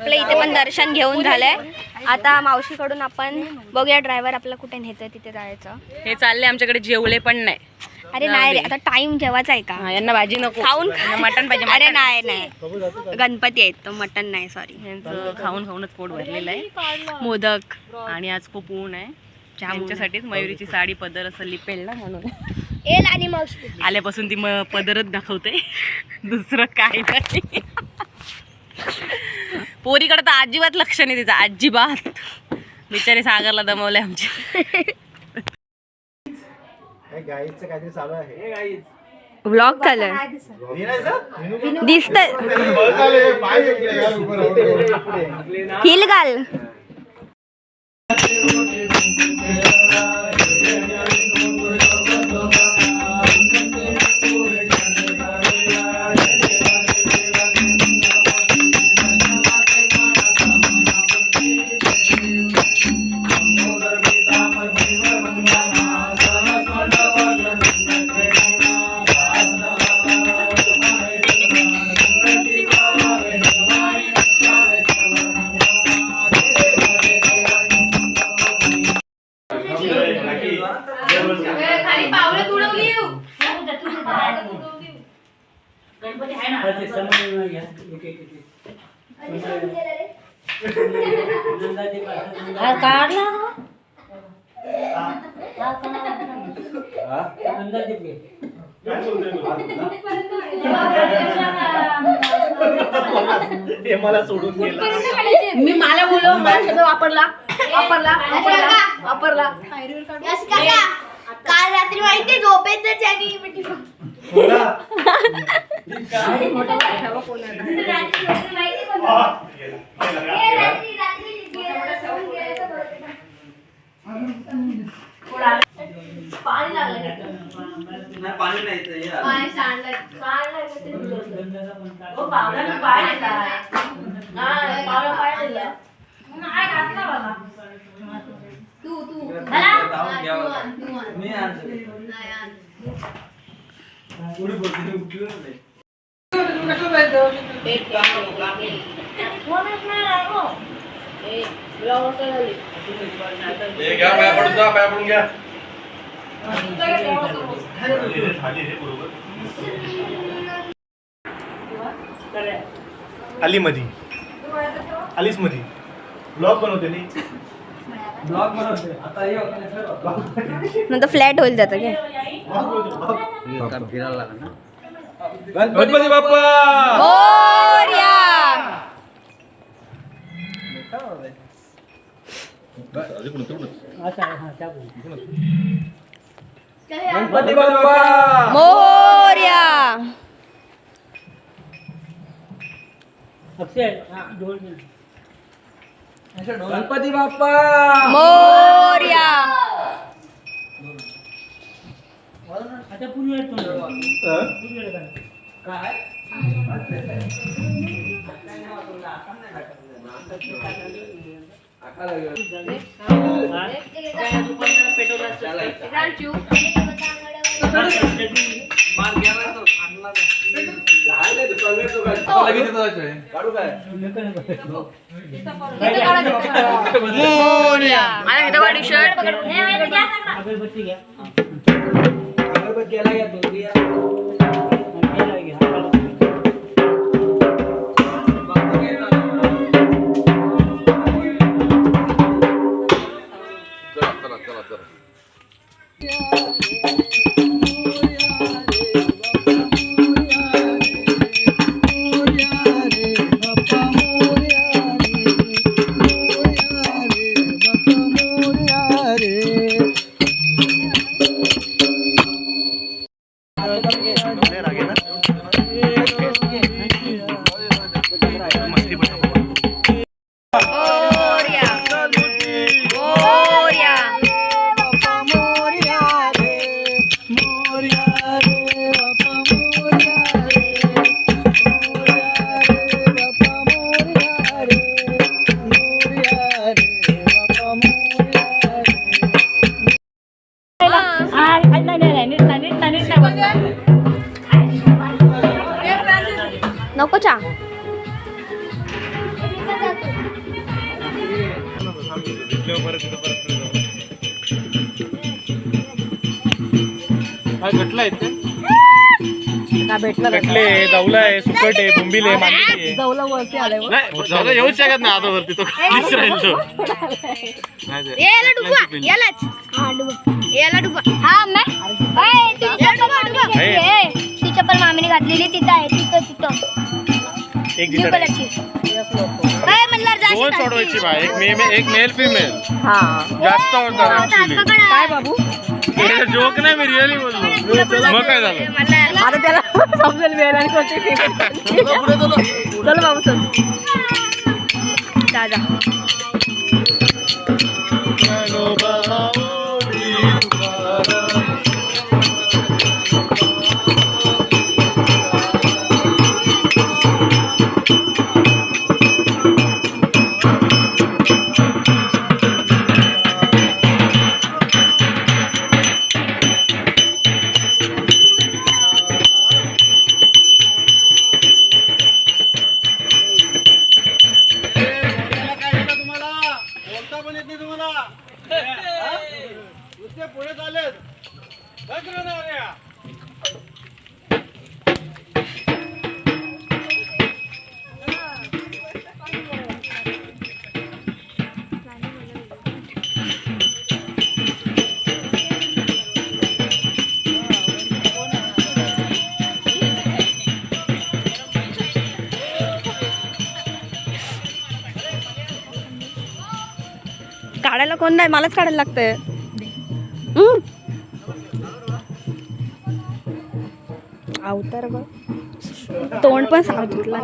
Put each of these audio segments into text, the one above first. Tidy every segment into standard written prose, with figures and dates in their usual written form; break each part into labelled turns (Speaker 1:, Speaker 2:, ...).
Speaker 1: आपल्या इथे पण दर्शन घेऊन झालंय. आता मावशीकडून आपण बघूया ड्रायव्हर आपला कुठे नेतोय तिथे जायचं.
Speaker 2: हे चालले आमच्याकडे जेवले पण नाही.
Speaker 1: अरे नाही रे, आता टाइम जेवायचा आहे का?
Speaker 2: यांना भाजी नको,
Speaker 1: खाऊन
Speaker 2: मटण पाहिजे.
Speaker 1: अरे नाही नाही, गणपती आहेत तो मटण नाही, सॉरी.
Speaker 2: यांचं खाऊन खाऊनच पोट भरलेलं आहे.
Speaker 1: मोदक
Speaker 2: आणि आज खूप ऊन आहे. त्यांच्यासाठीच मयुरीची साडी पदर असं लिपेल ना म्हणून
Speaker 1: येल. आणि मावशी
Speaker 2: आल्यापासून ती पदरच दाखवते, दुसरं काय नाही. पोरीकडे तर अजिबात लक्ष नाही तिचं, अजिबात. बिचारी सागरला दमवलंय आमची.
Speaker 1: व्लॉग चालू दिसत हिल घाल.
Speaker 3: मला सोडून गेला.
Speaker 2: मी मला बोलव, मला शब्द वापरला.
Speaker 1: काल रात्री माहिती झोपेतच आणि पाणी
Speaker 3: आली मधी आलीस मधी ब्लॉग बनवते नी
Speaker 1: नंतर फ्लॅट होईल जातं की.
Speaker 3: गणपती बाप्पा
Speaker 1: मोरया.
Speaker 3: गणपती बाप्पा
Speaker 1: मोरया.
Speaker 3: गणपती बाप्पा
Speaker 1: मोरया. नको चा
Speaker 3: तिथं परत काय कटला आहेत ते
Speaker 2: का भेटलं
Speaker 3: कटले जावला आहे सुकट आहे बोंबील आहे मांदी आहे
Speaker 2: जवला वरती आलाय वर.
Speaker 3: नाही जावला येऊच शकत नाही आता वरती तो खालीच राहील तो नाही ते.
Speaker 1: याला डुबवा यालाच हा डुबवा याला डुबवा हा मैं तिची चप्पल मामीने घातलेली तिथं आहे तिथं
Speaker 3: एक
Speaker 1: ब्ल्यू
Speaker 3: जिथं
Speaker 1: कलरची काय म्हणलं
Speaker 3: दोन सोडवायची बा एक मेल फिमेल
Speaker 2: हा
Speaker 3: जास्त होता ऍक्च्युली
Speaker 2: काय बाबू
Speaker 3: जोक नाही मी रिअली बोललो मग काय झालं
Speaker 2: आता त्याला समजेल वेळ आणि कोणती चल बाबू चल
Speaker 1: दादा
Speaker 2: काढायला कोण नाही मलाच काढायला लागतंय अवतार बघ तोंड पण सावधूतला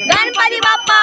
Speaker 1: गणपती बाप्पा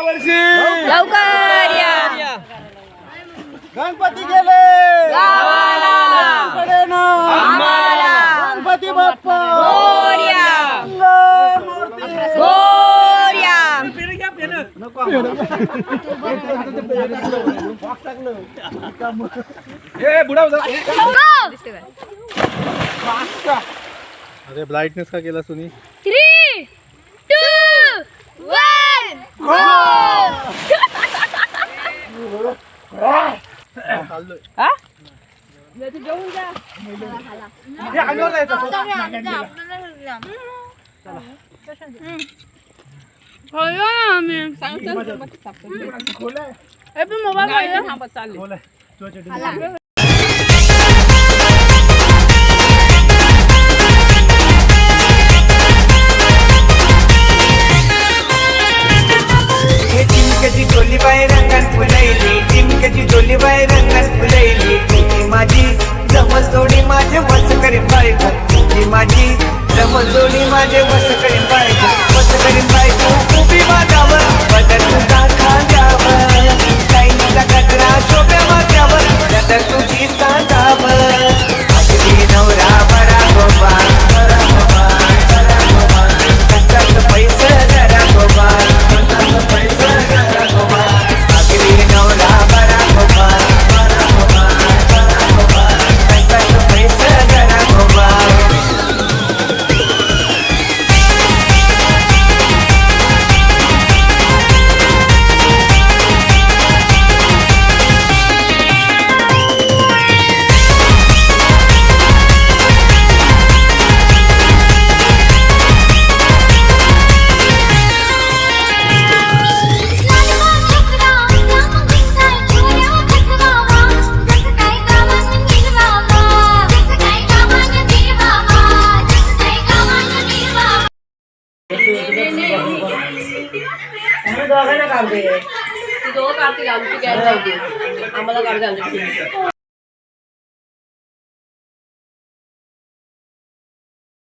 Speaker 3: वर्षी
Speaker 2: लवकर या
Speaker 3: गणपती गेले कडे ना. गणपती बाप्पा
Speaker 2: मोरया. मोरया.
Speaker 3: ए बुडा अरे ब्राईटनेस का केला सुनी
Speaker 1: 3, 2, 1
Speaker 2: हा?
Speaker 4: चिमक्याची चोली बाई रंगात फुलैली चिमक्याची चोली बाई रंगात फुलैली तुझी माझी जमल जोडी माझे वस करीन बायको तुझी माझी जमल जोडी माझे वस करीन बायको वस करीन बायको उभी माझ्यावर बदल तुझा खांद्यावर लाईनीचा कचरा शोभ्या माझ्यावर नंतर तुझी सांगावर अगदी नवरा बरा गोपाल बरा गोपाल बरा गोपाल कष्टाचं पैसे जरा गोपाल कष्टाचं पैसे जरा गोपाल अगदी नवरा बरा गोपाल बरा गोपाल बरा गोपाल कष्टाचं पैसे जरा गोपाल
Speaker 2: दोघं काढतील आमची गॅस जाऊ दे आम्हाला काढते आमची